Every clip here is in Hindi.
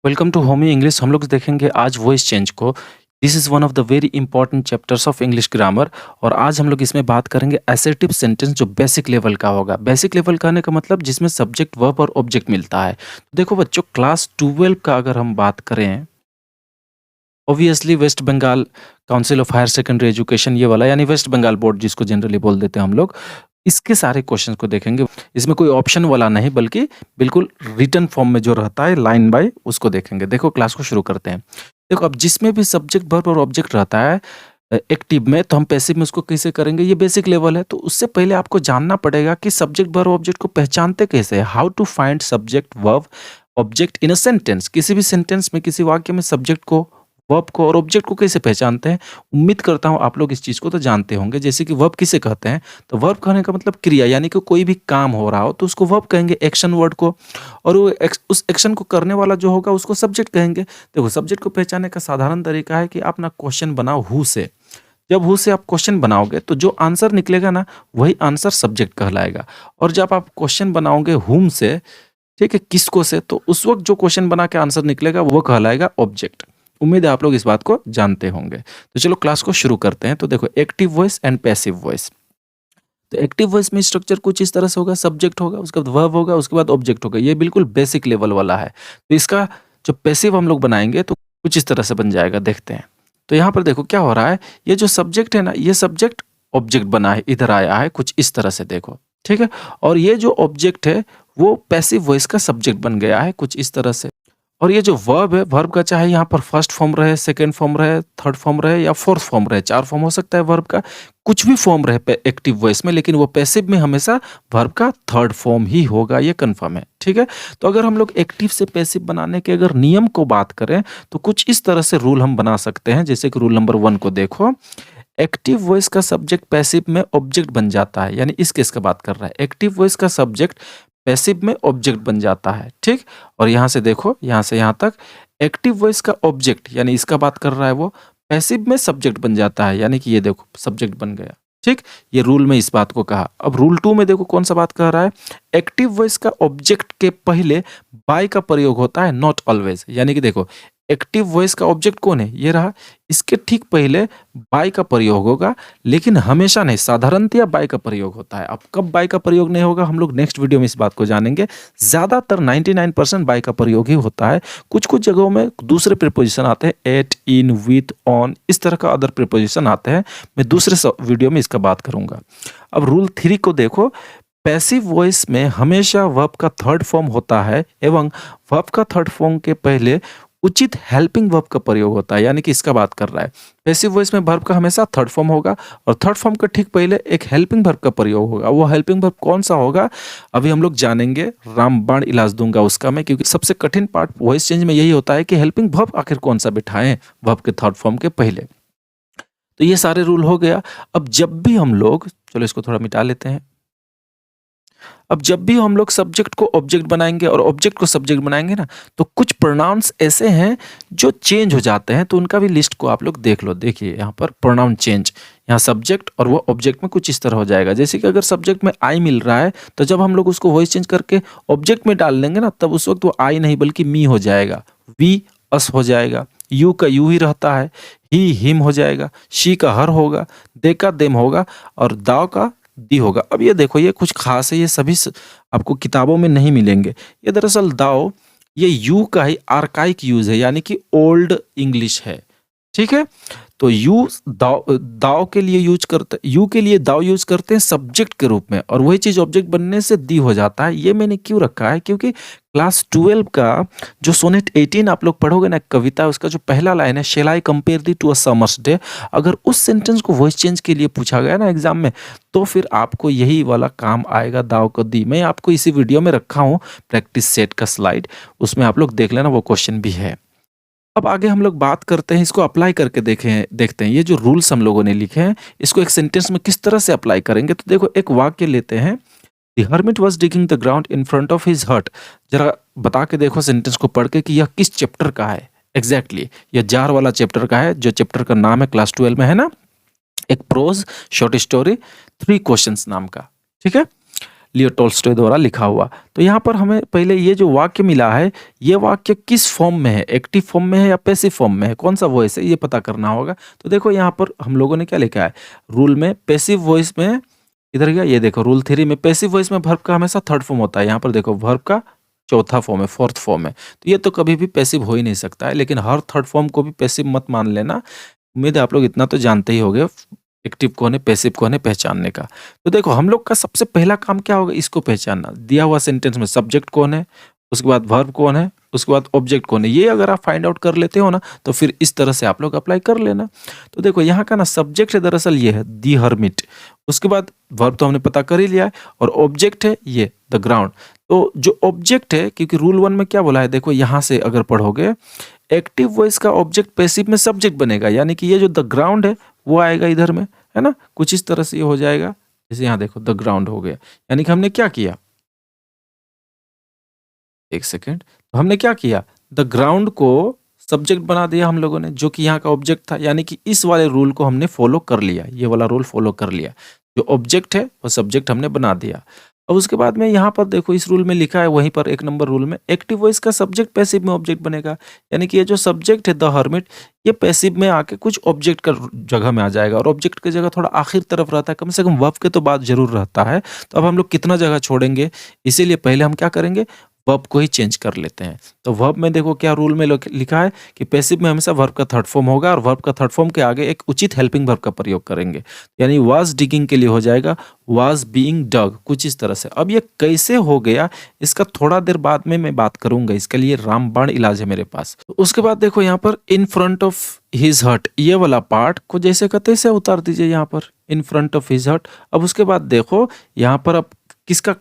Welcome to Homi English. हम लोग देखेंगे आज वॉइस चेंज को। This is one of the very important chapters of English grammar. और आज हम लोग इसमें बात करेंगे असर्टिव सेंटेंस जो बेसिक लेवल का होगा। बेसिक लेवल कहने का मतलब जिसमें सब्जेक्ट वर्ब और ऑब्जेक्ट मिलता है। देखो बच्चों, क्लास 12 का अगर हम बात करें, obviously West Bengal council of higher secondary education, ये वाला यानी वेस्ट बंगाल बोर्ड जिसको जनरली बोल देते हैं हम लोग, इसके सारे क्वेश्चन को देखेंगे। इसमें कोई ऑप्शन वाला नहीं, बल्कि बिल्कुल रिटन फॉर्म में जो रहता है लाइन बाय उसको देखेंगे। देखो क्लास को शुरू करते हैं। देखो, अब जिसमें भी सब्जेक्ट वर्ब और ऑब्जेक्ट रहता है एक्टिव में, तो हम पैसिव में उसको कैसे करेंगे, ये बेसिक लेवल है। तो उससे पहले आपको जानना पड़ेगा कि सब्जेक्ट वर्ब ऑब्जेक्ट को पहचानते कैसे है। How to find subject verb object in a sentence. किसी भी सेंटेंस में, किसी वाक्य में सब्जेक्ट को, वर्ब को और ऑब्जेक्ट को कैसे पहचानते हैं। उम्मीद करता हूं आप लोग इस चीज को तो जानते होंगे। जैसे कि वर्ब किसे कहते हैं, तो वर्ब कहने का मतलब क्रिया, यानी कि कोई भी काम हो रहा हो तो उसको वर्ब कहेंगे, एक्शन वर्ड को। और वो उस एक्शन को करने वाला जो होगा उसको सब्जेक्ट कहेंगे। देखो, सब्जेक्ट को पहचानने का साधारण तरीका है कि आप ना क्वेश्चन बनाओ हु से। जब हु से आप क्वेश्चन बनाओगे तो जो आंसर निकलेगा ना, वही आंसर सब्जेक्ट कहलाएगा। और जब आप क्वेश्चन बनाओगे हुम से, ठीक है, किसको से, तो उस वक्त जो क्वेश्चन बना के आंसर निकलेगा वो कहलाएगा ऑब्जेक्ट। उम्मीद है आप लोग इस बात को जानते होंगे। तो चलो क्लास को शुरू करते हैं। तो देखो, active voice and passive voice. तो एक्टिव वॉइस में स्ट्रक्चर कुछ इस तरह से होगा, सब्जेक्ट होगा, उसके बाद वर्ब होगा, उसके बाद ऑब्जेक्ट होगा। ये बिल्कुल बेसिक लेवल वाला है। तो इसका जो पैसिव हम लोग बनाएंगे तो कुछ इस तरह से बन जाएगा, देखते हैं। तो यहाँ पर देखो क्या हो रहा है, ये जो सब्जेक्ट है ना, ये सब्जेक्ट ऑब्जेक्ट बना है, इधर आया है कुछ इस तरह से, देखो, ठीक है। और ये जो ऑब्जेक्ट है वो पैसिव वॉइस का सब्जेक्ट बन गया है कुछ इस तरह से। और ये जो वर्ब है, वर्ब का चाहे यहाँ पर फर्स्ट फॉर्म रहे, सेकंड फॉर्म रहे, थर्ड फॉर्म रहे या फोर्थ फॉर्म रहे, 4 फॉर्म हो सकता है वर्ब का, कुछ भी फॉर्म रहे एक्टिव वॉइस में, लेकिन वो पैसिव में हमेशा वर्ब का थर्ड फॉर्म ही होगा, ये कंफर्म है, ठीक है। तो अगर हम लोग एक्टिव से पैसिव बनाने के अगर नियम को बात करें तो कुछ इस तरह से रूल हम बना सकते हैं। जैसे कि रूल नंबर 1 को देखो, एक्टिव वॉइस का सब्जेक्ट पैसिव में ऑब्जेक्ट बन जाता है, यानी इस केस का बात कर रहा है। एक्टिव वॉइस का सब्जेक्ट पैसिव में ऑब्जेक्ट बन जाता है, ठीक। और यहां से देखो, यहां से यहां तक एक्टिव वॉइस का ऑब्जेक्ट, यानी इसका बात कर रहा है, वो पैसिव में सब्जेक्ट बन जाता है, यानी कि ये देखो सब्जेक्ट बन गया, ठीक। ये रूल में इस बात को कहा। अब रूल 2 में देखो कौन सा बात कर रहा है, एक्टिव वॉइस का ऑब्जेक्ट के पहले बाय का प्रयोग होता है, नॉट ऑलवेज। यानी कि देखो, एक्टिव वॉइस का ऑब्जेक्ट कौन है, ये रहा, इसके ठीक पहले बाय का प्रयोग होगा, लेकिन हमेशा नहीं, साधारणतया बाय का प्रयोग होता है। अब कब बाय का प्रयोग नहीं होगा, हम लोग नेक्स्ट वीडियो में इस बात को जानेंगे। ज्यादातर 99% बाय का प्रयोग ही होता है। कुछ कुछ जगहों में दूसरे प्रीपोजिशन आते हैं, एट, इन, विथ, ऑन, इस तरह का अदर प्रीपोजिशन आते हैं। मैं दूसरे वीडियो में इसका बात करूंगा। अब रूल 3 को देखो, पैसिव वॉइस में हमेशा वर्ब का थर्ड फॉर्म होता है एवं वर्ब का थर्ड फॉर्म के पहले उचित हेल्पिंग वर्ब का प्रयोग होता है, यानी कि इसका बात कर रहा है। पैसिव वॉइस में वर्ब का हमेशा थर्ड फॉर्म होगा और थर्ड फॉर्म के ठीक पहले एक हेल्पिंग वर्ब का प्रयोग होगा। वो हेल्पिंग वर्ब कौन सा होगा, अभी हम लोग जानेंगे। रामबाण इलाज दूंगा उसका मैं, क्योंकि सबसे कठिन पार्ट वॉइस चेंज में यही होता है कि हेल्पिंग वर्ब आखिर कौन सा बिठाएं वर्ब के थर्ड फॉर्म के पहले। तो ये सारे रूल हो गया। अब जब भी हम लोग, चलो इसको थोड़ा मिटा लेते हैं। अब जब भी हम लोग सब्जेक्ट को ऑब्जेक्ट बनाएंगे और ऑब्जेक्ट को सब्जेक्ट बनाएंगे ना, तो कुछ प्रोनाउंस ऐसे हैं जो चेंज हो जाते हैं। तो उनका भी लिस्ट को आप लोग देख लो। देखिए यहाँ पर प्रोनाउन चेंज, यहाँ सब्जेक्ट और वो ऑब्जेक्ट में कुछ इस तरह हो जाएगा। जैसे कि अगर सब्जेक्ट में आई मिल रहा है, तो जब हम लोग उसको वॉइस चेंज करके ऑब्जेक्ट में डाल लेंगे ना, तब उस वक्त वो आई नहीं बल्कि मी हो जाएगा, वी अस हो जाएगा, यू का यू ही रहता है, ही हिम हो जाएगा, शी का हर होगा, दे का देम होगा और दाव का दी होगा। अब ये देखो, ये कुछ खास है, ये सभी आपको किताबों में नहीं मिलेंगे। ये दरअसल दाव, ये यू का ही आर्काइक यूज है, यानी कि ओल्ड इंग्लिश है, ठीक है। तो यू दाव, दाव के लिए यूज करते, यू के लिए दाव यूज करते हैं सब्जेक्ट के रूप में, और वही चीज ऑब्जेक्ट बनने से दी हो जाता है। ये मैंने क्यों रखा है, क्योंकि क्लास 12 का जो सोनेट 18 आप लोग पढ़ोगे ना, कविता, उसका जो पहला लाइन है, shall I compare thee to a summer's day, अगर उस सेंटेंस को वॉइस चेंज के लिए पूछा गया ना एग्जाम में, तो फिर आपको यही वाला काम आएगा, दाव को दी। मैं आपको इसी वीडियो में रखा हूँ प्रैक्टिस सेट का स्लाइड, उसमें आप लोग देख लेना, वो क्वेश्चन भी है। अब आगे हम लोग बात करते हैं, इसको अप्लाई करके देखते हैं। ये जो रूल्स हम लोगों ने लिखे हैं, इसको एक सेंटेंस में किस तरह से अप्लाई करेंगे। तो देखो, एक वाक्य लेते हैं, the hermit was digging the ground in front of his हट। जरा बता के देखो सेंटेंस को पढ़ के कि यह किस चैप्टर का है। एग्जैक्टली यह जार वाला चैप्टर का है, जो चैप्टर का नाम है क्लास 12 में है ना, एक प्रोज शॉर्ट स्टोरी 3 क्वेश्चंस नाम का, ठीक है। लियो टोल्स्टॉय द्वारा लिखा हुआ। तो यहाँ पर हमें पहले ये जो वाक्य मिला है, ये वाक्य किस फॉर्म में है, एक्टिव फॉर्म में है या पैसिव फॉर्म में है, कौन सा वॉइस है, ये पता करना होगा। तो देखो यहाँ पर हम लोगों ने क्या लिखा है, रूल में पैसिव वॉइस में, इधर गया, ये देखो रूल 3 में पैसिव वॉइस में वर्ब का हमेशा थर्ड फॉर्म होता है। यहाँ पर देखो वर्ब का चौथा फॉर्म है, फोर्थ फॉर्म है। तो ये तो कभी भी पैसिव हो ही नहीं सकता है, लेकिन हर थर्ड फॉर्म को भी पैसिव मत मान लेना। उम्मीद है आप लोग इतना तो जानते ही होंगे एक्टिव कौन है, पैसिव कौन है, पहचानने का। तो देखो हम लोग का सबसे पहला काम क्या होगा, इसको पहचानना। दिया हुआ सेंटेंस में सब्जेक्ट कौन है, उसके बाद वर्ब कौन है, उसके बाद ऑब्जेक्ट कौन है। ये अगर आप फाइंड आउट कर लेते हो ना, तो फिर इस तरह से आप लोग अप्लाई कर लेना। तो देखो यहाँ का ना सब्जेक्ट है दरअसल ये है दी हर्मिट, उसके बाद वर्ब तो हमने पता कर ही लिया है, और ऑब्जेक्ट है ये द ग्राउंड। तो जो ऑब्जेक्ट है, क्योंकि रूल 1 में क्या बोला है, देखो यहाँ से अगर पढ़ोगे, एक्टिव वॉइस का ऑब्जेक्ट पैसिव में सब्जेक्ट बनेगा, यानी कि ये जो द ग्राउंड है वो आएगा इधर में, है ना, कुछ इस तरह से ये हो जाएगा। जैसे यहाँ देखो द ग्राउंड हो गया, यानी कि हमने क्या किया, एक सेकेंड, तो हमने क्या किया, द ग्राउंड को सब्जेक्ट बना दिया हम लोगों ने, जो कि यहाँ का ऑब्जेक्ट था, यानी कि इस वाले रूल को हमने फॉलो कर लिया, ये वाला रूल फॉलो कर लिया। जो ऑब्जेक्ट है वो सब्जेक्ट हमने बना दिया। अब उसके बाद में यहाँ पर देखो इस रूल में लिखा है, वहीं पर 1 नंबर रूल में एक्टिव वॉइस का सब्जेक्ट पैसिव में ऑब्जेक्ट बनेगा, यानी कि ये जो सब्जेक्ट है द हर्मिट, ये पैसिव में आके कुछ ऑब्जेक्ट का जगह में आ जाएगा, और ऑब्जेक्ट की जगह थोड़ा आखिर तरफ रहता है, कम से कम वर्ब के तो बाद जरूर रहता है। तो अब हम लोग कितना जगह छोड़ेंगे, इसीलिए पहले हम क्या करेंगे, वर्ब को ही चेंज कर लेते हैं। तो वर्ब में देखो क्या रूल में लिखा है कि पैसिव में हमेशा वर्ब का थर्ड फॉर्म होगा, और वर्ब का थर्ड फॉर्म के आगे एक उचित हेल्पिंग वर्ब का प्रयोग करेंगे, यानी वाज डिगिंग के लिए हो जाएगा वाज बीइंग डग, कुछ इस तरह से। अब ये कैसे हो गया, इसका थोड़ा देर बाद में मैं बात करूंगा, इसके लिए रामबाण इलाज है मेरे पास। तो उसके बाद देखो यहाँ पर इन फ्रंट ऑफ हिज हट, ये वाला पार्ट को जैसे का तैसे उतार दीजिए यहाँ पर, इन फ्रंट ऑफ हिज हट। अब उसके बाद देखो यहाँ पर अब किसका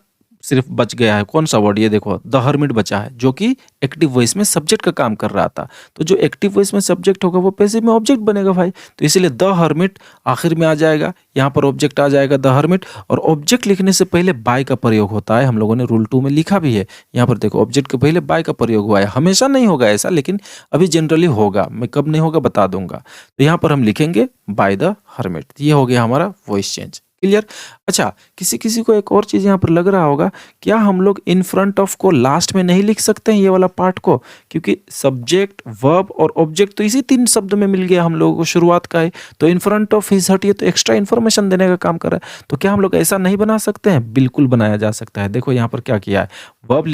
सिर्फ बच गया है, कौन सा वर्ड, ये देखो द हर्मिट बचा है, जो कि एक्टिव वॉइस में सब्जेक्ट का काम कर रहा था। तो जो एक्टिव वॉइस में सब्जेक्ट होगा वो पैसिव में ऑब्जेक्ट बनेगा भाई, तो इसीलिए द हर्मिट आखिर में आ जाएगा, यहाँ पर ऑब्जेक्ट आ जाएगा द हर्मिट। और ऑब्जेक्ट लिखने से पहले बाय का प्रयोग होता है, हम लोगों ने रूल 2 में लिखा भी है। यहाँ पर देखो ऑब्जेक्ट के पहले बाय का प्रयोग हुआ है, हमेशा नहीं होगा ऐसा, लेकिन अभी जनरली होगा, मैं कब नहीं होगा बता दूंगा। तो यहाँ पर हम लिखेंगे बाय द हर्मिट, ये हो गया हमारा वॉइस चेंज। क्लियर। अच्छा, किसी किसी को एक और चीज यहाँ पर लग रहा होगा, क्या हम लोग इन फ्रंट ऑफ को लास्ट में नहीं लिख सकते हैं, ये वाला पार्ट को, क्योंकि सब्जेक्ट वर्ब और ऑब्जेक्ट तो इसी 3 शब्द में मिल गया हम लोगों को, शुरुआत का है। तो इन फ्रंट ऑफ हिज हट, ये तो एक्स्ट्रा इन्फॉर्मेशन देने का काम कर रहा है। तो क्या हम लोग ऐसा नहीं बना सकते हैं, बिल्कुल बनाया जा सकता है। देखो यहाँ पर क्या किया है, वर्ब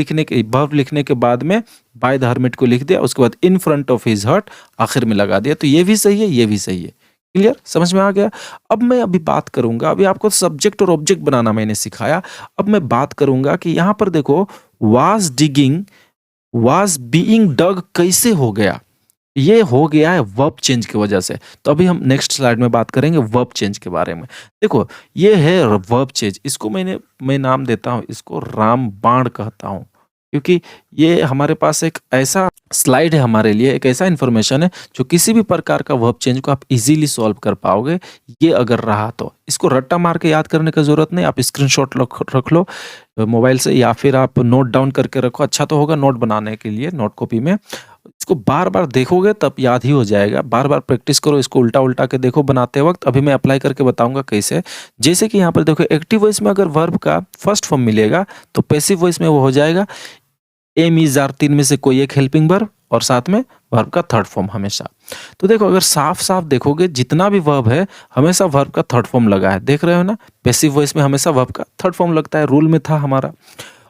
लिखने के बाद में बाय द हर्मिट को लिख दिया, उसके बाद इन फ्रंट ऑफ हिज हट आखिर में लगा दिया। तो ये भी सही है, ये भी सही है। क्लियर, समझ में आ गया। अब मैं अभी बात करूंगा, अभी आपको सब्जेक्ट और ऑब्जेक्ट बनाना मैंने सिखाया, अब मैं बात करूंगा कि यहां पर देखो वाज डिगिंग वाज बीइंग डग कैसे हो गया। ये हो गया है वर्ब चेंज की वजह से। तो अभी हम नेक्स्ट स्लाइड में बात करेंगे वर्ब चेंज के बारे में। देखो ये है वर्ब चेंज, इसको मैं नाम देता हूं, इसको रामबाण कहता हूं, क्योंकि ये हमारे पास एक ऐसा स्लाइड है, हमारे लिए एक ऐसा इन्फॉर्मेशन है जो किसी भी प्रकार का वर्ब चेंज को आप इजीली सॉल्व कर पाओगे, ये अगर रहा तो। इसको रट्टा मार के याद करने की जरूरत नहीं, आप स्क्रीनशॉट रख लो मोबाइल से, या फिर आप नोट डाउन करके रखो, अच्छा तो होगा नोट बनाने के लिए, नोट कॉपी में। इसको बार बार देखोगे तब याद ही हो जाएगा, बार बार प्रैक्टिस करो, इसको उल्टा उल्टा के देखो बनाते वक्त। अभी मैं अप्लाई करके बताऊंगा कैसे। जैसे कि यहाँ पर देखो एक्टिव वॉइस में अगर वर्ब का फर्स्ट फॉर्म मिलेगा, तो पैसिव वॉइस में वो हो जाएगा एम इज आर, 3 में से कोई एक हेल्पिंग वर्ब, और साथ में वर्ब का थर्ड फॉर्म हमेशा। तो देखो अगर साफ साफ देखोगे, जितना भी वर्ब है हमेशा वर्ब का थर्ड फॉर्म लगा है, देख रहे हो ना। पैसिव वॉइस में हमेशा वर्ब का थर्ड फॉर्म लगता है, रूल में था हमारा।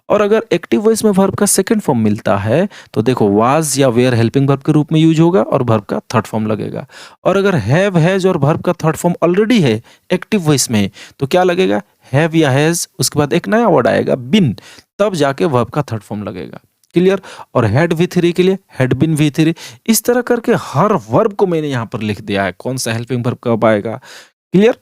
और अगर एक्टिव वॉइस में वर्ब का सेकंड फॉर्म मिलता है, तो देखो वाज या वेयर हेल्पिंग वर्ब के रूप में यूज होगा और वर्ब का थर्ड फॉर्म लगेगा। और अगर हैव, हैज और वर्ब का थर्ड फॉर्म ऑलरेडी है एक्टिव वॉइस में, तो क्या लगेगा, हैव या हैज, उसके बाद एक नया वर्ड आएगा बिन, तब जाके वर्ब का थर्ड फॉर्म लगेगा। क्लियर। और हैड V3 के लिए हैड बिन V3, इस तरह करके हर वर्ब को मैंने यहाँ पर लिख दिया है, कौन सा हेल्पिंग वर्ब कब आएगा। क्लियर।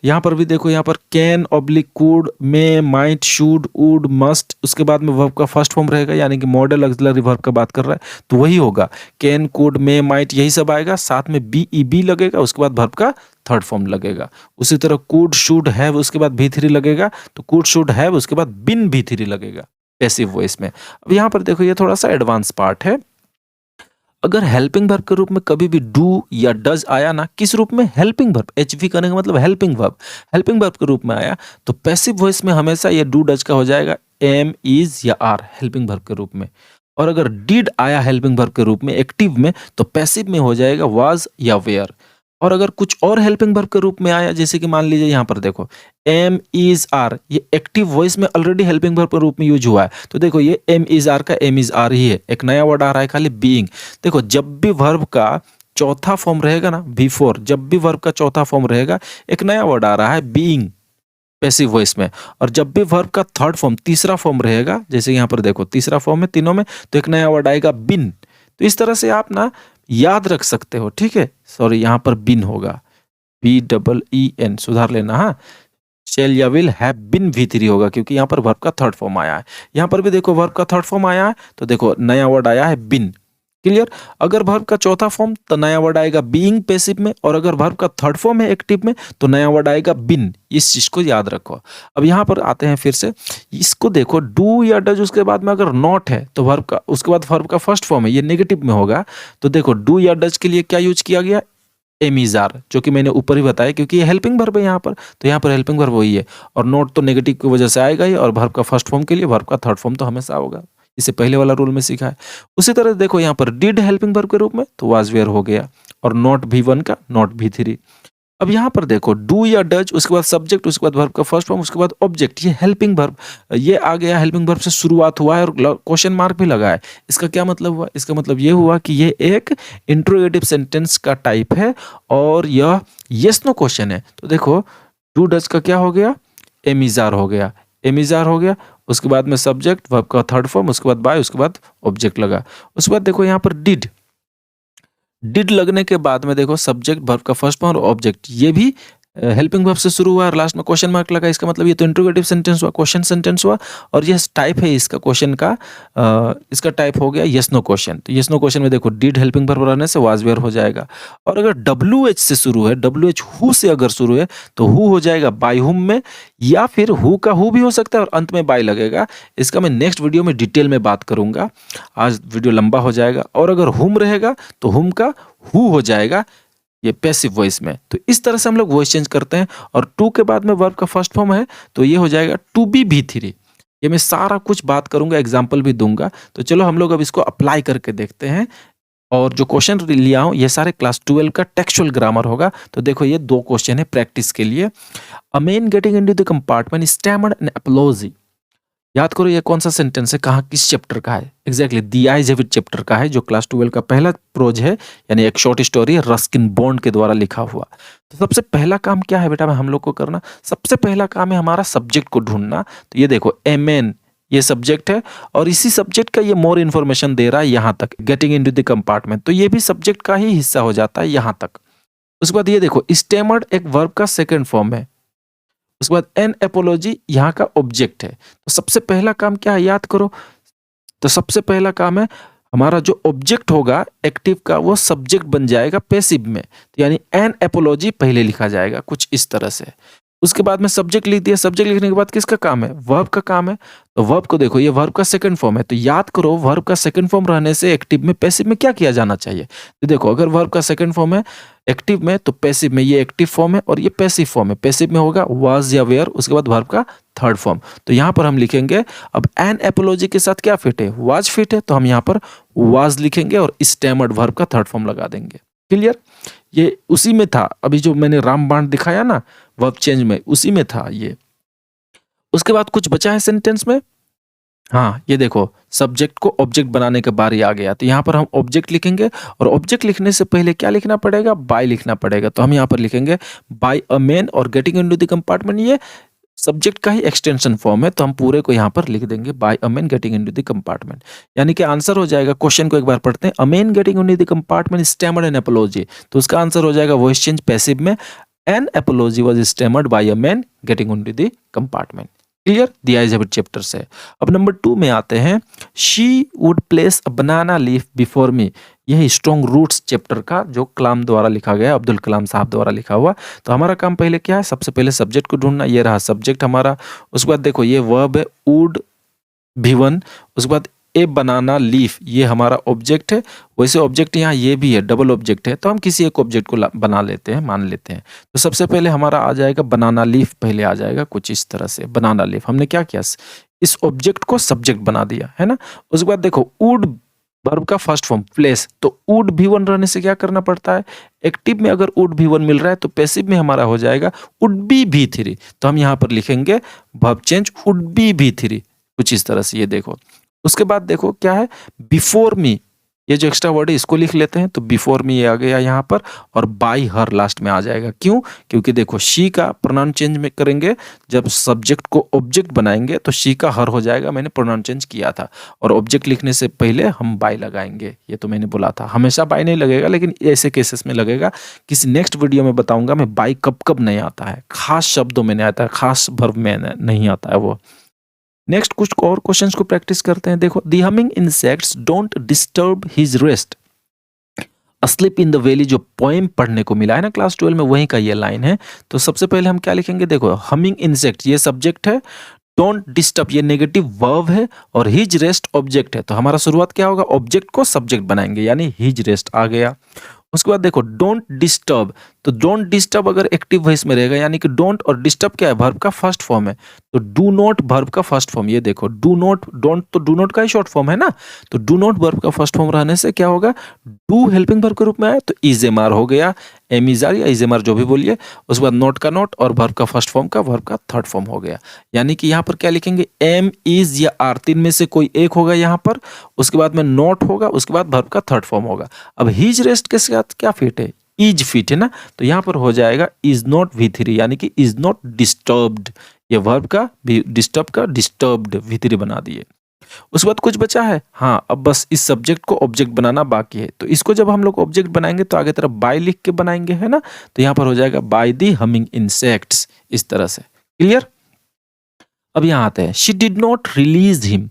यहाँ पर भी देखो, यहाँ पर can oblique could, may, might, should, would, must, उसके बाद में वर्ब का फर्स्ट फॉर्म रहेगा, यानी कि मॉडल ऑक्सिलरी वर्ब का बात कर रहा है, तो वही होगा कैन, कुड, मे, माइट, यही सब आएगा, साथ में बी लगेगा, उसके बाद वर्ब का थर्ड फॉर्म लगेगा। उसी तरह कुड, शुड, हैव, उसके बाद V3 लगेगा, तो कुड, शुड, हैव, उसके बाद बिन V3 लगेगा पैसिव वॉइस में। अब यहाँ पर देखो ये थोड़ा सा एडवांस पार्ट है। अगर हेल्पिंग वर्ब के रूप में कभी भी डू या डज आया ना, किस रूप में? Helping verb. एचवी करने का मतलब हेल्पिंग वर्ब। हेल्पिंग वर्ब के रूप में आया तो पैसिव वॉइस में हमेशा ये डू डज का हो जाएगा एम, इज या आर हेल्पिंग वर्ब के रूप में। और अगर डिड आया हेल्पिंग वर्ब के रूप में एक्टिव में तो पैसिव में हो जाएगा वाज या वेयर। और अगर कुछ और हेल्पिंग वर्ब के रूप में आया, जैसे कि मान लीजिए यहाँ पर देखो एम, इज, आर, ये एक्टिव वॉइस में ऑलरेडी हेल्पिंग वर्ब के रूप में यूज हुआ है, तो देखो ये एम इज आर का एम इज आर ही है। एक नया वर्ड आ रहा है खाली बीइंग। देखो जब भी वर्ब का चौथा फॉर्म रहेगा ना, बिफोर, जब भी वर्ब का चौथा फॉर्म रहेगा एक नया वर्ड आ रहा है बीइंग पैसिव वॉइस में। और जब भी वर्ब का थर्ड फॉर्म, तीसरा फॉर्म रहेगा, जैसे यहाँ पर देखो तीसरा फॉर्म है तीनों में, तो एक नया वर्ड आएगा बिन। तो इस तरह से आप ना याद रख सकते हो, ठीक है। सॉरी, यहाँ पर बिन होगा, BEEN, सुधार लेना। हाँ, शेल या विल हैव बिन V3 होगा, क्योंकि यहाँ पर वर्ब का थर्ड फॉर्म आया है। यहाँ पर भी देखो वर्ब का थर्ड फॉर्म आया है, तो देखो नया वर्ड आया है बिन। क्लियर? अगर वर्ब का चौथा फॉर्म तो नया वर्ड आएगा बीइंग पैसिव में, और अगर वर्ब का थर्ड फॉर्म है एक्टिव में तो नया वर्ड आएगा बिन। इस चीज को याद रखो। अब यहाँ पर आते हैं फिर से, इसको देखो डू या डज, उसके बाद में अगर नॉट है तो वर्ब का, उसके बाद वर्ब का फर्स्ट फॉर्म है, ये नेगेटिव में होगा। तो देखो डू या डज के लिए क्या यूज किया गया? एम इज आर, जो कि मैंने ऊपर ही बताया, क्योंकि ये हेल्पिंग वर्ब है यहाँ पर, तो यहाँ पर हेल्पिंग वर्ब वही है। और नॉट तो नेगेटिव की वजह से आएगा ही, और वर्ब का फर्स्ट फॉर्म के लिए वर्ब का थर्ड फॉर्म तो हमेशा होगा। इसे पहले वाला रूल में सीखा है। उसी तरह देखो यहाँ पर डिड हेल्पिंग वर्ब के रूप में तो वाज वेयर हो गया, और नॉट V1 का नॉट V3। अब यहाँ पर देखो डू या डज, उसके बाद सब्जेक्ट, उसके बाद वर्ब का फर्स्ट फॉर्म, उसके बाद ऑब्जेक्ट, ये हेल्पिंग वर्ब, ये आ गया हेल्पिंग वर्ब से शुरुआत हुआ है और क्वेश्चन मार्क भी लगा है। इसका क्या मतलब हुआ? इसका मतलब ये हुआ कि ये एक इंट्रोगेटिव सेंटेंस का टाइप है और यह यस नो क्वेश्चन है। तो देखो डू डज का क्या हो गया? एमिजार हो गया, एमिजार हो गया। उसके बाद में सब्जेक्ट, वर्ब का थर्ड फॉर्म, उसके बाद बाय, उसके बाद ऑब्जेक्ट लगा। उसके बाद देखो यहाँ पर डिड, डिड लगने के बाद में देखो सब्जेक्ट, वर्ब का फर्स्ट फॉर्म और ऑब्जेक्ट, ये भी हेल्पिंग वर्ब से शुरू हुआ और लास्ट में क्वेश्चन मार्क लगा। इसका मतलब ये तो इंट्रोगेटिव सेंटेंस हुआ, क्वेश्चन सेंटेंस हुआ, और ये टाइप है इसका क्वेश्चन का, इसका टाइप हो गया यस नो क्वेश्चन। तो यस नो क्वेश्चन में देखो डिड हेल्पिंग वर्ब रहने से वाज वेयर हो जाएगा। और अगर WH से शुरू है, WH हु से अगर शुरू है तो हु हो जाएगा बाय हुम में, या फिर हु का हु भी हो सकता है और अंत में बाय लगेगा। इसका मैं नेक्स्ट वीडियो में डिटेल में बात करूंगा, आज वीडियो लंबा हो जाएगा। और अगर हुम रहेगा तो हुम का हु हो जाएगा ये पैसिव वॉइस में। तो इस तरह से हम लोग वॉइस चेंज करते हैं। और टू के बाद में वर्ब का फर्स्ट फॉर्म है तो ये हो जाएगा टू बी V3। ये मैं सारा कुछ बात करूंगा, एग्जाम्पल भी दूंगा। तो चलो हम लोग अब इसको अप्लाई करके देखते हैं। और जो क्वेश्चन लिया हूं ये सारे क्लास 12 का टेक्सचुअल ग्रामर होगा। तो देखो ये 2 क्वेश्चन है प्रैक्टिस के लिए। A man getting into the compartment stammered an apology. याद करो ये कौन सा सेंटेंस है, कहाँ, किस चैप्टर का है? Exactly the ayes have it chapter का है, जो क्लास 12 का पहला प्रोज है, यानी एक शॉर्ट स्टोरी है रस्किन बॉन्ड के द्वारा लिखा हुआ। तो सबसे पहला काम क्या है बेटा हम लोग को करना? सबसे पहला काम है हमारा सब्जेक्ट को ढूंढना। तो ये देखो एमेन ये सब्जेक्ट है, और इसी सब्जेक्ट का ये मोर इन्फॉर्मेशन दे रहा है यहाँ तक, गेटिंग इनटू द कंपार्टमेंट, तो ये भी सब्जेक्ट का ही हिस्सा हो जाता है यहाँ तक। उसके बाद ये देखो स्टैमर्ड एक वर्ब का सेकेंड फॉर्म है। उसके बाद एन एपोलॉजी यहाँ का ऑब्जेक्ट है। तो सबसे पहला काम क्या है याद करो, तो सबसे पहला काम है हमारा जो ऑब्जेक्ट होगा एक्टिव का वो सब्जेक्ट बन जाएगा पैसिव में, तो यानी एन एपोलॉजी पहले लिखा जाएगा कुछ इस तरह से। उसके बाद में सब्जेक्ट लिख दिया, सब्जेक्ट लिखने के बाद किसका काम है? वर्ब का काम है। तो वर्ब को देखो ये वर्ब का सेकंड फॉर्म है, तो याद करो वर्ब का सेकंड फॉर्म रहने से एक्टिव में पैसिव में क्या किया जाना चाहिए? तो देखो अगर वर्ब का सेकंड फॉर्म है एक्टिव में तो पैसिव में ये एक्टिव फॉर्म है और ये पैसिव फॉर्म है। पैसिव में होगा वाज या वेयर, उसके बाद वर्ब का थर्ड फॉर्म। तो यहाँ पर हम लिखेंगे, अब एन एपोलॉजी के साथ क्या फिट है? वाज फिट है, तो हम यहाँ पर वाज लिखेंगे और स्टैमर्ड वर्ब का थर्ड फॉर्म लगा देंगे। क्लियर? ये उसी में था, अभी जो मैंने रामबाण दिखाया ना वर्ब चेंज में, उसी में था ये। उसके बाद कुछ बचा है सेंटेंस में। हाँ ये देखो सब्जेक्ट को ऑब्जेक्ट बनाने के बारी आ गया, तो यहाँ पर हम ऑब्जेक्ट लिखेंगे, और ऑब्जेक्ट लिखने से पहले क्या लिखना पड़ेगा? बाय लिखना पड़ेगा। तो हम यहाँ पर लिखेंगे बाय अ मैन, और गेटिंग इनटू द कंपार्टमेंट ये सब्जेक्ट का ही एक्सटेंशन फॉर्म है, तो हम पूरे को यहाँ पर लिख देंगे by a man getting into the compartment. यानी कि आंसर हो जाएगा, क्वेश्चन को एक बार पढ़ते हैं, a man getting into the compartment stammered an apology, तो उसका आंसर हो जाएगा वॉइस चेंज पैसिव में, an apology was stammered by a man getting into the compartment. Clear? The ayes have it chapter से। अब नंबर 2 में आते हैं, she would place a banana leaf before me. यह स्ट्रॉन्ग रूट्स चैप्टर का जो कलाम द्वारा लिखा गया, अब्दुल कलाम साहब द्वारा लिखा हुआ। तो हमारा काम पहले क्या है? सबसे पहले सब्जेक्ट को ढूंढना, ये रहा सब्जेक्ट हमारा। उसके बाद देखो ये वर्ब है वुड V1, उसके बाद ए बनाना लीफ ये हमारा ऑब्जेक्ट है, वैसे ऑब्जेक्ट यहाँ ये भी है, डबल ऑब्जेक्ट है, तो हम किसी एक ऑब्जेक्ट को बना लेते हैं, मान लेते हैं। तो सबसे पहले हमारा आ जाएगा बनाना लीफ, पहले आ जाएगा कुछ इस तरह से बनाना लीफ। हमने क्या किया, इस ऑब्जेक्ट को सब्जेक्ट बना दिया, है ना। उसके बाद देखो वुड वर्ब का फर्स्ट फॉर्म प्लेस, तो वुड V1 रहने से क्या करना पड़ता है, एक्टिव में अगर वुड V1 मिल रहा है तो पैसिव में हमारा हो जाएगा वुड बी V3। तो हम यहाँ पर लिखेंगे verb change would be V3, कुछ इस तरह से, ये देखो। उसके बाद देखो क्या है, बिफोर मी, ये जो एक्स्ट्रा वर्ड है इसको लिख लेते हैं, तो बिफोर मी ये आ गया यहाँ पर, और बाय हर लास्ट में आ जाएगा। क्यों, क्योंकि देखो शी का प्रोनाउन चेंज में करेंगे, जब सब्जेक्ट को ऑब्जेक्ट बनाएंगे तो शी का हर हो जाएगा, मैंने प्रोनाउन चेंज किया था। और ऑब्जेक्ट लिखने से पहले हम बाय लगाएंगे, ये तो मैंने बोला था। हमेशा बाय नहीं लगेगा, लेकिन ऐसे केसेस में लगेगा। किसी नेक्स्ट वीडियो में बताऊंगा मैं बाय कब कब नहीं आता है, खास शब्दों में नहीं आता है, खास वर्ब में नहीं आता है वो। नेक्स्ट कुछ और क्वेश्चंस को प्रैक्टिस करते हैं। देखो, the humming insects don't disturb his rest, asleep in the valley जो पोएम पढ़ने को मिला है ना क्लास 12 में, वहीं का ये लाइन है। तो सबसे पहले हम क्या लिखेंगे, देखो हमिंग इंसेक्ट ये सब्जेक्ट है, डोंट डिस्टर्ब ये नेगेटिव वर्ब है, और हिज रेस्ट ऑब्जेक्ट है। तो हमारा शुरुआत क्या होगा, ऑब्जेक्ट को सब्जेक्ट बनाएंगे, यानी हिज रेस्ट आ गया। उसके बाद देखो डोंट डिस्टर्ब, तो डोंट डिस्टर्ब अगर एक्टिव वॉइस में रहेगा, यानी कि डोंट और डिस्टर्ब क्या है, वर्ब का फर्स्ट फॉर्म है, तो डू नॉट वर्ब का फर्स्ट फॉर्म। ये देखो डू नॉट, डोंट तो डू नॉट का ही शॉर्ट फॉर्म है ना, तो डू नॉट वर्ब का फर्स्ट फॉर्म रहने से क्या होगा, डू हेल्पिंग वर्ब के रूप में आया तो इज एम आर हो गया, एम इज आर या इज एम आर जो भी बोलिए। उसके बाद नॉट का नॉट, और वर्ब का फर्स्ट फॉर्म का वर्ब का थर्ड फॉर्म हो गया। यानी कि यहाँ पर क्या लिखेंगे, एम इज या आर, तीन में से कोई एक होगा यहाँ पर, उसके बाद में नॉट होगा, उसके बाद वर्ब का थर्ड फॉर्म होगा। अब हिज रेस्ट के साथ क्या फिट है, इज फिट है ना, तो यहाँ पर हो जाएगा इज नॉट V3, यानी कि इज नॉट डिस्टर्ब्ड, ये वर्ब का डिस्टर्ब का डिस्टर्ब्ड V3 बना दिए। उसके बाद कुछ बचा है, हाँ अब बस इस सब्जेक्ट को ऑब्जेक्ट बनाना बाकी है। तो इसको जब हम लोग ऑब्जेक्ट बनाएंगे तो आगे तरफ बाय लिख के बनाएंगे, है ना, तो यहाँ पर हो जाएगा बाय दी हमिंग इंसेक्ट्स, इस तरह से। क्लियर। अब यहाँ आते हैं, she did not release him,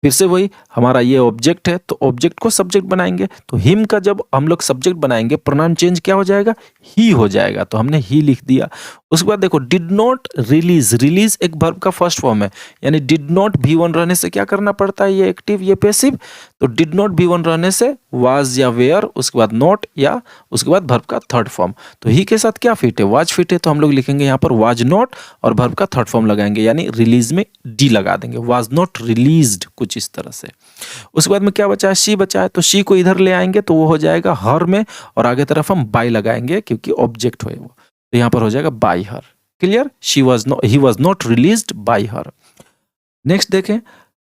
फिर से वही हमारा ये ऑब्जेक्ट है, तो ऑब्जेक्ट को सब्जेक्ट बनाएंगे, तो हिम का जब हम लोग सब्जेक्ट बनाएंगे प्रोनाउन चेंज क्या हो जाएगा, ही हो जाएगा, तो हमने ही लिख दिया। उसके बाद देखो डिड नॉट रिलीज, रिलीज एक वर्ब का फर्स्ट फॉर्म है, यानी डिड नॉट V1 रहने से क्या करना पड़ता है, ये एक्टिव ये पैसिव, तो डिड नॉट V1 रहने से वाज या वेयर, उसके बाद नॉट या उसके बाद वर्ब का थर्ड फॉर्म। तो ही के साथ क्या फिट है, वाज फिट है, तो हम लोग लिखेंगे यहाँ पर वाज नॉट और वर्ब का थर्ड फॉर्म लगाएंगे, यानी रिलीज में डी लगा देंगे, वाज नॉट रिलीज्ड, कुछ इस तरह से। उसके बाद में क्या बचा है, शी बचा है, तो शी को इधर ले आएंगे तो वो हो जाएगा हर में, और आगे तरफ हम बाय लगाएंगे क्योंकि ऑब्जेक्ट है वो, तो यहाँ पर हो जाएगा by her. Clear, she was not, he was not released by her. Next देखें,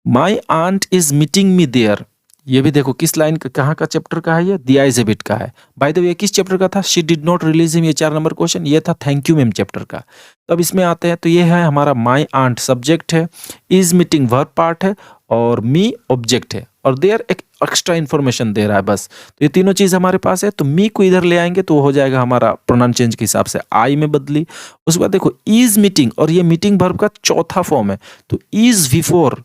my aunt is meeting me there, ये भी देखो किस लाइन का, कहाँ का चैप्टर का है, ये द एग्जिबिट का है। बाय द वे किस चैप्टर का था, she did not release him, ये 4 नंबर क्वेश्चन, ये था थैंक यू मैम चैप्टर का। तो अब इसमें आते हैं, तो ये है हमारा माई आंट सब्जेक्ट है, इज मीटिंग वर्ब पार्ट है, और मी ऑब्जेक्ट है, और देयर एक एक्स्ट्रा इन्फॉर्मेशन दे रहा है बस। तो ये तीनों चीज हमारे पास है, तो मी को इधर ले आएंगे तो हो जाएगा हमारा प्रोनाउन चेंज के हिसाब से आई में बदली। उसके बाद देखो इज मीटिंग, और ये मीटिंग वर्ब का चौथा फॉर्म है, तो इज बिफोर,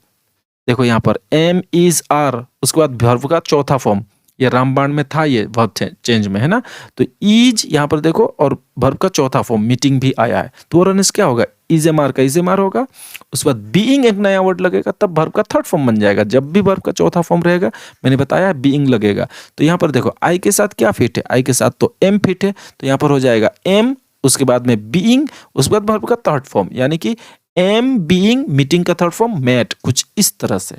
देखो यहाँ पर एम इज आर, उसके बाद वर्ब का चौथा फॉर्म, ये रामबाण में था, ये वर्ब चेंज में है ना, तो इज यहाँ पर देखो, और वर्ब का चौथा फॉर्म मीटिंग भी आया है, तो रनस क्या होगा, इज एम आर का इज एम आर होगा। उसके बाद बीइंग एक नया वर्ड लगेगा, तब वर्ब का थर्ड फॉर्म बन जाएगा। जब भी वर्ब का चौथा फॉर्म रहेगा, मैंने बताया बीइंग लगेगा। तो यहाँ पर देखो आई के साथ क्या फिट है, आई के साथ तो एम फिट है, तो यहाँ पर हो जाएगा एम, उसके बाद में बीइंग, उसके बाद वर्ब का थर्ड फॉर्म, यानी कि एम बीइंग, मीटिंग का थर्ड फॉर्म मेट, कुछ इस तरह से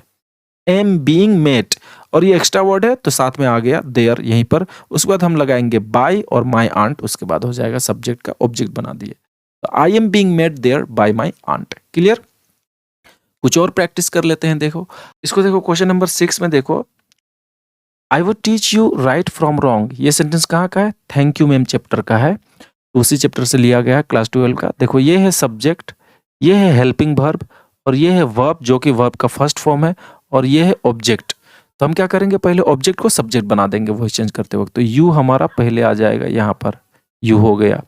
एम बीइंग मेट, और ये एक्स्ट्रा वर्ड है तो साथ में आ गया देयर यहीं पर। उसके बाद हम लगाएंगे बाय और माई आंट, उसके बाद हो जाएगा सब्जेक्ट का ऑब्जेक्ट बना दिए, तो I am being met there by my aunt. Clear. कुछ और प्रैक्टिस कर लेते हैं। देखो इसको, देखो क्वेश्चन नंबर 6 में देखो, आई would teach you right from wrong, ये सेंटेंस कहाँ का है, थैंक यू मैम चैप्टर का है, उसी चैप्टर से लिया गया है क्लास 12 का। देखो ये है सब्जेक्ट, ये है हेल्पिंग वर्ब, और ये है वर्ब जो कि वर्ब का फर्स्ट फॉर्म है, और ये है ऑब्जेक्ट। तो हम क्या करेंगे, पहले ऑब्जेक्ट को सब्जेक्ट बना देंगे वॉइस चेंज करते वक्त, तो यू हमारा पहले आ जाएगा, यहाँ पर यू हो गया।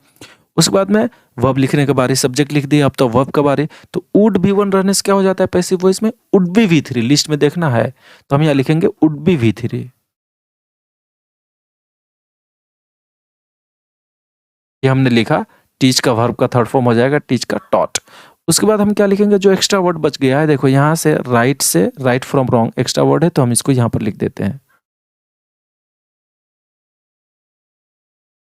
उसके बाद में वर्ब लिखने के बारे, सब्जेक्ट लिख दिया, अब तो वर्ब का बारे, तो वुड V1 रहने से क्या हो जाता है पैसिव वॉइस में, वुड बी V3, लिस्ट में देखना है तो हम यहाँ लिखेंगे वुड बी V3। ये हमने लिखा, टीच का वर्ब का थर्ड फॉर्म हो जाएगा टीच का टॉट। उसके बाद हम क्या लिखेंगे, जो एक्स्ट्रा वर्ड बच गया है, देखो यहाँ से right from wrong extra word है, तो हम इसको यहाँ पर लिख देते हैं।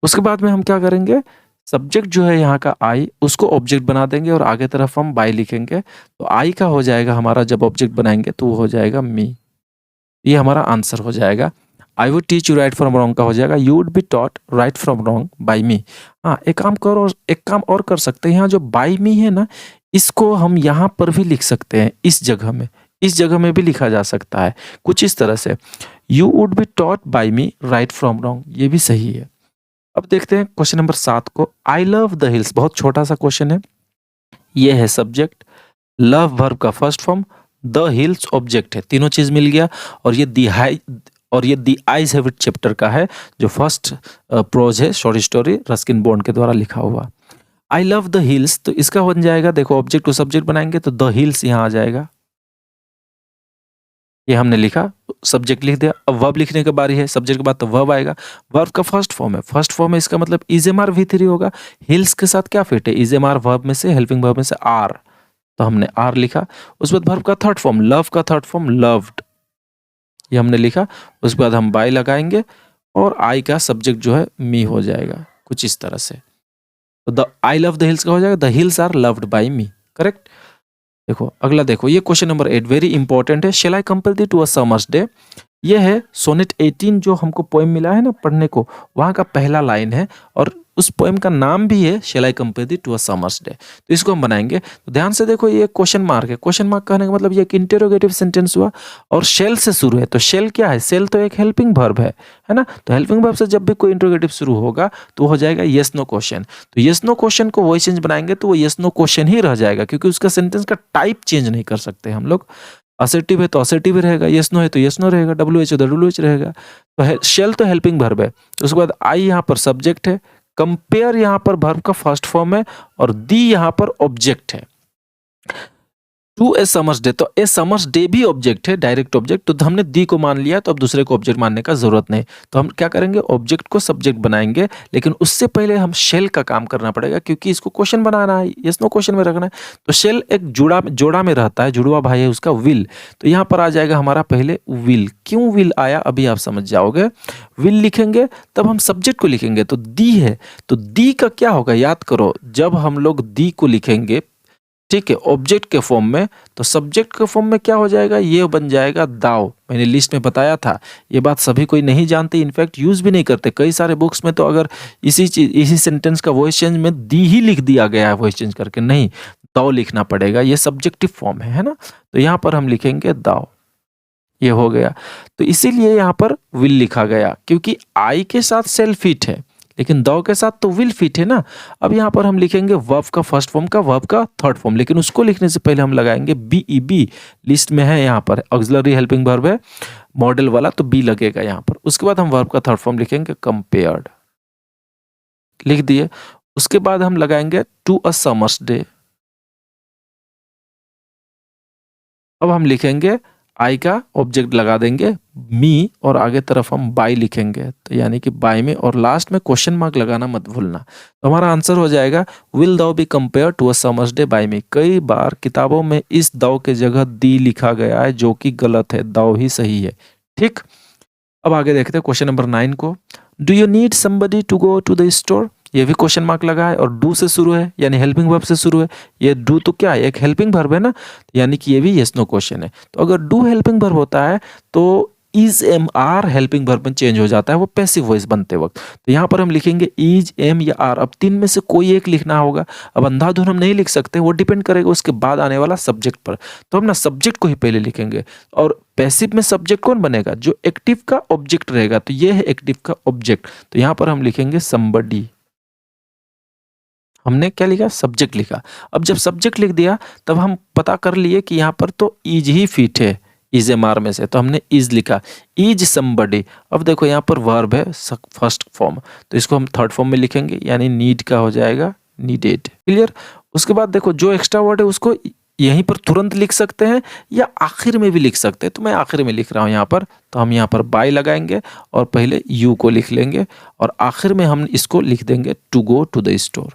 उसके बाद में हम क्या करेंगे, सब्जेक्ट जो है यहाँ का आई, उसको ऑब्जेक्ट बना देंगे और आगे तरफ हम बाय लिखेंगे। तो आई का हो जाएगा हमारा, जब ऑब्जेक्ट बनाएंगे तो वो हो जाएगा मी। ये हमारा आंसर हो जाएगा। I would teach you right from wrong का हो जाएगा you would be taught right from wrong by me. हाँ, एक काम और कर सकते हैं, यहाँ जो बाय मी है ना, इसको हम यहाँ पर भी लिख सकते हैं, इस जगह में भी लिखा जा सकता है कुछ इस तरह से, you would be taught by me right from wrong, ये भी सही है। अब देखते हैं क्वेश्चन नंबर 7 को। आई लव द हिल्स, बहुत छोटा सा क्वेश्चन है। ये है सब्जेक्ट, लव वर्ब का first form, the hills object है, तीनों चीज मिल गया। और ये दी आइज हैव इट चैप्टर का है, जो फर्स्ट प्रोज है, शॉर्ट स्टोरी, रस्किन बॉन्ड के द्वारा लिखा हुआ। आई लव द हिल्स, तो इसका बन जाएगा, देखो ऑब्जेक्ट टू सब्जेक्ट बनाएंगे तो द हिल्स यहाँ आ जाएगा, ये हमने लिखा, सब्जेक्ट लिख दिया। अब वर्ब लिखने की बारी है, सब्जेक्ट के बाद तो वर्ब आएगा। वर्ब का फर्स्ट फॉर्म है, इसका मतलब इजेमार V3 होगा। हिल्स के साथ क्या फिट है, इजेमार वर्ब में से, हेल्पिंग वर्ब में से आर, तो हमने आर लिखा। उसके बाद वर्ब का थर्ड फॉर्म, लव का थर्ड फॉर्म लव्ड, ये हमने लिखा। उसके बाद हम बाय लगाएंगे और आई का सब्जेक्ट जो है मी हो जाएगा, कुछ इस तरह से। तो the I love the hills का हो जाएगा the hills are loved by me, correct. देखो अगला, देखो ये क्वेश्चन नंबर 8 वेरी इंपॉर्टेंट है। Shall I compare thee to a summer's day, ये है सोनेट 18 जो हमको पोएम मिला है ना पढ़ने को, वहाँ का पहला लाइन है और उस पोएम का नाम भी है shall I compare thee to a summer's day. तो इसको हम बनाएंगे, तो ध्यान से देखो, ये क्वेश्चन मार्क है। क्वेश्चन मार्क कहने का मतलब ये एक इंटेरोगेटिव सेंटेंस हुआ और शेल से शुरू है। तो शेल क्या है, शेल तो एक हेल्पिंग वर्ब है ना। तो हेल्पिंग वर्ब से जब भी कोई इंटेरोगेटिव शुरू होगा तो हो जाएगा यस नो क्वेश्चन। तो यस नो क्वेश्चन को वॉइस चेंज बनाएंगे तो वो यस नो क्वेश्चन ही रह जाएगा, क्योंकि उसका सेंटेंस का टाइप चेंज नहीं कर सकते हम लोग। असर्टिव है तो असर्टिव रहेगा, यस नो है तो यस नो रहेगा, WH है तो WH रहेगा। तो शेल तो हेल्पिंग वर्ब है। उसके बाद आई यहाँ पर सब्जेक्ट है, कंपेयर यहाँ पर वर्ब का फर्स्ट फॉर्म है और दी यहाँ पर ऑब्जेक्ट है। टू ए समर्स डे, तो ए समर्स डे भी ऑब्जेक्ट है, डायरेक्ट ऑब्जेक्ट। तो हमने दी को मान लिया, तो अब दूसरे को ऑब्जेक्ट मानने का जरूरत नहीं। तो हम क्या करेंगे, ऑब्जेक्ट को सब्जेक्ट बनाएंगे, लेकिन उससे पहले हम शेल का काम करना पड़ेगा, क्योंकि इसको क्वेश्चन बनाना है, यस नो क्वेश्चन में रखना है। तो शेल एक जोड़ा में रहता है, जुड़वा भाई है उसका विल। तो यहाँ पर आ जाएगा हमारा पहले विल। क्यों विल आया अभी आप समझ जाओगे। विल लिखेंगे तब हम सब्जेक्ट को लिखेंगे, तो दी है, तो दी का क्या होगा, याद करो, जब हम लोग दी को लिखेंगे, ठीक है, ऑब्जेक्ट के फॉर्म में, तो सब्जेक्ट के फॉर्म में क्या हो जाएगा, ये बन जाएगा दाव। मैंने लिस्ट में बताया था, ये बात सभी कोई नहीं जानते, इनफैक्ट यूज भी नहीं करते। कई सारे बुक्स में तो अगर इसी सेंटेंस का वॉइस चेंज में दी ही लिख दिया गया है, वॉइस चेंज करके, नहीं, दाव लिखना पड़ेगा, ये सब्जेक्टिव फॉर्म है ना। तो यहाँ पर हम लिखेंगे दाव, ये हो गया। तो इसीलिए यहाँ पर विल लिखा गया, क्योंकि आई के साथ सेल फिट है, लेकिन दाव के साथ तो विल फिट है ना। अब यहाँ पर हम लिखेंगे वर्ब का फर्स्ट फॉर्म का, वर्ब का थर्ड फॉर्म, लेकिन उसको लिखने से पहले हम लगाएंगे BEB, लिस्ट में है यहाँ पर ऑक्सिलरी हेल्पिंग वर्ब है मॉडल वाला, तो बी लगेगा यहाँ पर। उसके बाद हम वर्ब का थर्ड फॉर्म लिखेंगे कंपेयर्ड, लिख दिए। उसके बाद हम लगाएंगे टू अ समर्स डे। अब हम लिखेंगे आई का ऑब्जेक्ट लगा देंगे मी और आगे तरफ हम बाय लिखेंगे, तो यानी कि बाय में, और लास्ट में क्वेश्चन मार्क लगाना मत भूलना। तो हमारा आंसर हो जाएगा will thou be compare to a summer's day by me. कई बार किताबों में इस दाउ के जगह दी लिखा गया है, जो कि गलत है, दाउ ही सही है, ठीक। अब आगे देखते हैं क्वेश्चन नंबर 9 को। Do you need somebody to go to the store, ये भी क्वेश्चन मार्क लगा है और डू से शुरू है, यानी हेल्पिंग वर्ब से शुरू है। ये डू तो क्या है, एक हेल्पिंग वर्ब है ना, यानी कि ये भी यस नो क्वेश्चन है। तो अगर डू हेल्पिंग वर्ब होता है तो is am are helping verb में चेंज हो जाता है, वो पैसिव वॉइस बनते वक्त। तो यहाँ पर हम लिखेंगे इज एम या आर, अब तीन में से कोई एक लिखना होगा। अब अंधाधुन हम नहीं लिख सकते, वो डिपेंड करेगा उसके बाद आने वाला सब्जेक्ट पर। तो हम ना सब्जेक्ट को ही पहले लिखेंगे, और पैसिव में सब्जेक्ट कौन बनेगा, जो एक्टिव का ऑब्जेक्ट रहेगा। तो ये है एक्टिव का ऑब्जेक्ट, तो यहाँ पर हम लिखेंगे समबडी। हमने क्या लिखा, सब्जेक्ट लिखा। अब जब सब्जेक्ट लिख दिया तब हम पता कर लिए कि यहाँ पर तो इज ही फिट है, इज एम आर में से, तो हमने इज लिखा, इज समबडी। अब देखो यहाँ पर वर्ब है फर्स्ट फॉर्म, तो इसको हम थर्ड फॉर्म में लिखेंगे, यानी नीड का हो जाएगा नीडेड, क्लियर। उसके बाद देखो जो एक्स्ट्रा वर्ड है उसको यहीं पर तुरंत लिख सकते हैं या आखिर में भी लिख सकते हैं, तो मैं आखिर में लिख रहा हूँ यहाँ पर। तो हम यहाँ पर बाय लगाएंगे और पहले यू को लिख लेंगे और आखिर में हम इसको लिख देंगे to go to the store.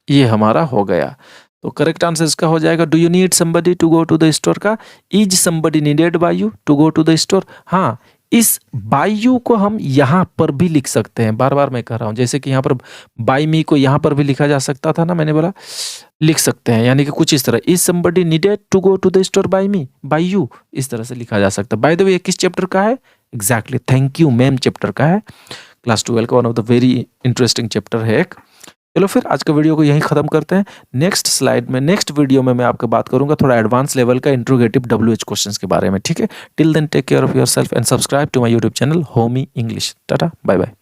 ये हमारा हो गया। तो करेक्ट आंसर इसका हो जाएगा do you need somebody to go to the store का is somebody needed by you to go to the store. हाँ, इस बाय यू को हम यहाँ पर भी लिख सकते हैं, बार बार मैं कह रहा हूँ, जैसे कि यहाँ पर बाय मी को यहाँ पर भी लिखा जा सकता था ना, मैंने बोला लिख सकते हैं, यानी कि कुछ इस तरह is somebody needed to go to the store by me by you, इस तरह से लिखा जा सकता है। बाय द वे किस चैप्टर का है? Exactly, thank you ma'am chapter का है, क्लास 12 का one of the very interesting chapter है एक। चलो फिर आज का वीडियो को यहीं खत्म करते हैं। नेक्स्ट स्लाइड में, नेक्स्ट वीडियो में मैं आपको बात करूंगा थोड़ा एडवांस लेवल का इंट्रोगेटिव WH क्वेश्चंस के बारे में, ठीक है? Till then take care of yourself and subscribe to my YouTube channel होमी इंग्लिश। Tata, bye bye.